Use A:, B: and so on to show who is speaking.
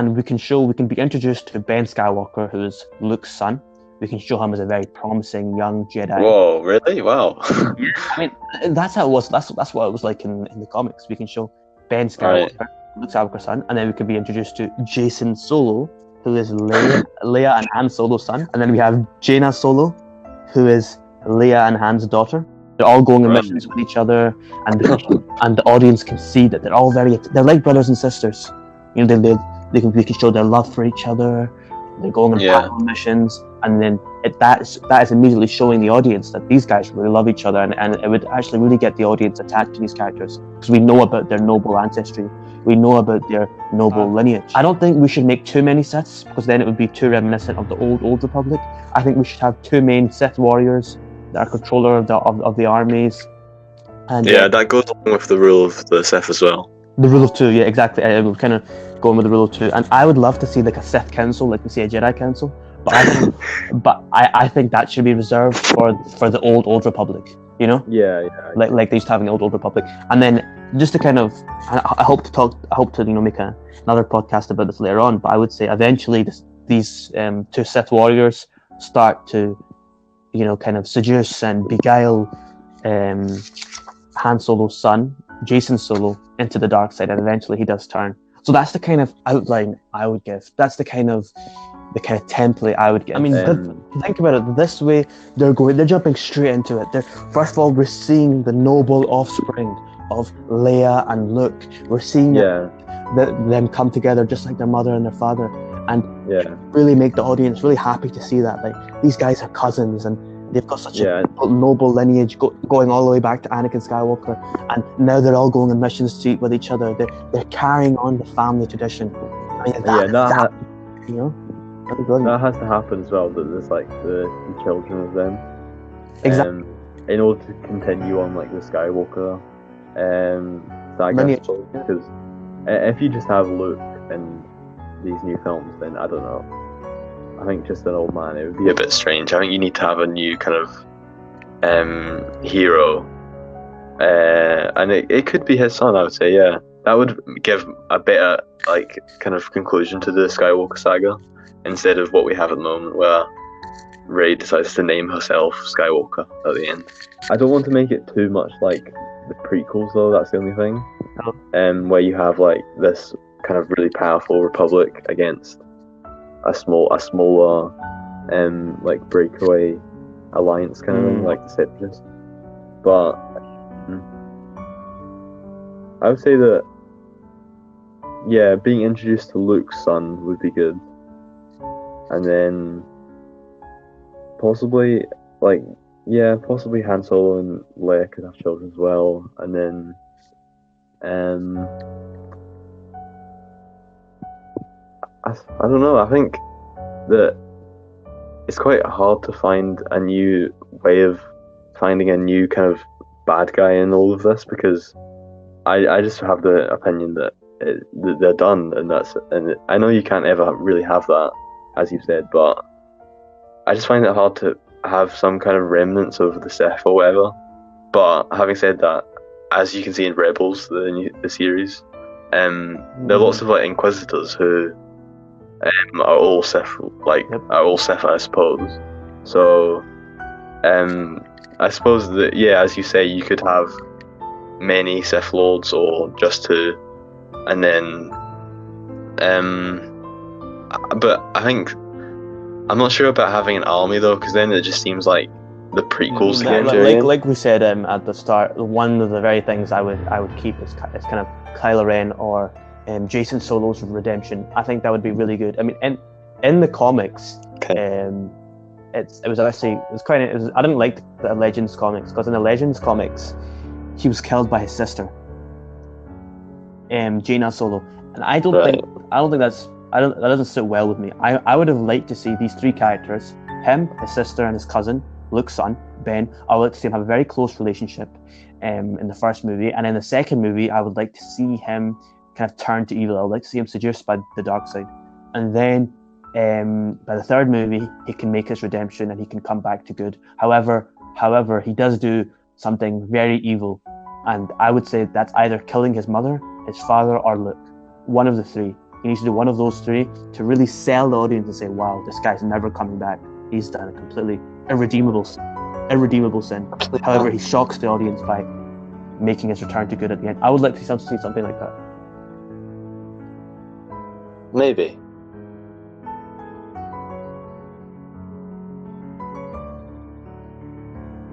A: and we can be introduced to Ben Skywalker, who is Luke's son. We can show him as a very promising young Jedi.
B: Whoa, really? Wow.
A: I mean, that's how it was. That's what it was like in the comics. We can show Ben Skywalker, Luke Skywalker's son, and then we can be introduced to Jason Solo, who is Leia and Han Solo's son, and then we have Jaina Solo, who is Leia and Han's daughter. They're all going on missions with each other, and the audience can see that they're like brothers and sisters. You know, they can show their love for each other. They're going on battle missions, and then that is immediately showing the audience that these guys really love each other, and it would actually really get the audience attached to these characters because we know about their noble ancestry, we know about their noble lineage. I don't think we should make too many Siths because then it would be too reminiscent of the old Republic. I think we should have two main Sith warriors that are controller of the armies. And
B: that goes along with the rule of the Sith as well.
A: The rule of two, yeah, exactly. I would kind of go with the rule of two, and I would love to see like a Sith council, like we see a Jedi council. But I think that should be reserved for the old Republic. You know?
C: Yeah.
A: Like they used to have in the old Republic. And then just to kind of, I hope to make another podcast about this later on. But I would say eventually these two Sith warriors start to, kind of seduce and beguile Han Solo's son, Jason Solo, into the dark side, and eventually he does turn. So that's the kind of outline I would give. That's the kind of template I would give. I mean, think about it this way: they're jumping straight into it. First of all, we're seeing the noble offspring of Leia and Luke. We're seeing them come together just like their mother and their father, and really make the audience really happy to see that. Like, these guys are cousins, and they've got such a noble lineage going all the way back to Anakin Skywalker, and now they're all going on missions with each other. They're carrying on the family tradition. I mean, that has
C: to happen as well. That there's like the children of them,
A: exactly,
C: in order to continue on like the Skywalker saga. Because if you just have Luke in these new films, then I don't know. I think just an old man, it would be
B: a bit strange. I think you need to have a new kind of hero, and it could be his son. I would say, that would give a better like kind of conclusion to the Skywalker saga, instead of what we have at the moment, where Rey decides to name herself Skywalker at the end.
C: I don't want to make it too much like the prequels, though. That's the only thing. Where you have like this kind of really powerful Republic against a smaller like breakaway alliance kind of thing, like the Separatists. But I would say that being introduced to Luke's son would be good, and then possibly Han Solo and Leia could have children as well, and then I don't know. I think that it's quite hard to find a new way of finding a new kind of bad guy in all of this, because I just have the opinion that they're done, and I know you can't ever really have that, as you've said, but I just find it hard to have some kind of remnants of the Sith or whatever. But having said that, as you can see in Rebels, the series, there are lots of like Inquisitors who are all Sith, I suppose. So, I suppose that as you say, you could have many Sith Lords or just two, and then, but I think I'm not sure about having an army though, because then it just seems like the prequels again.
A: Like we said at the start, one of the very things I would keep is kind of Kylo Ren or Jason Solo's redemption. I think that would be really good. I mean, in the comics, I didn't like the Legends comics, because in the Legends comics, he was killed by his sister, Jaina Solo, and I don't think that doesn't sit well with me. I would have liked to see these three characters, him, his sister, and his cousin, Luke's son, Ben. I would like to see him have a very close relationship in the first movie, and in the second movie, I would like to see him kind of turn to evil. I would like to see him seduced by the dark side, and then by the third movie, he can make his redemption and he can come back to good. However, he does do something very evil, and I would say that's either killing his mother, his father, or Luke. One of the three. He needs to do one of those three to really sell the audience and say, wow, this guy's never coming back. He's done a completely irredeemable sin. However, he shocks the audience by making his return to good at the end. I would like to see something like that.
B: Maybe.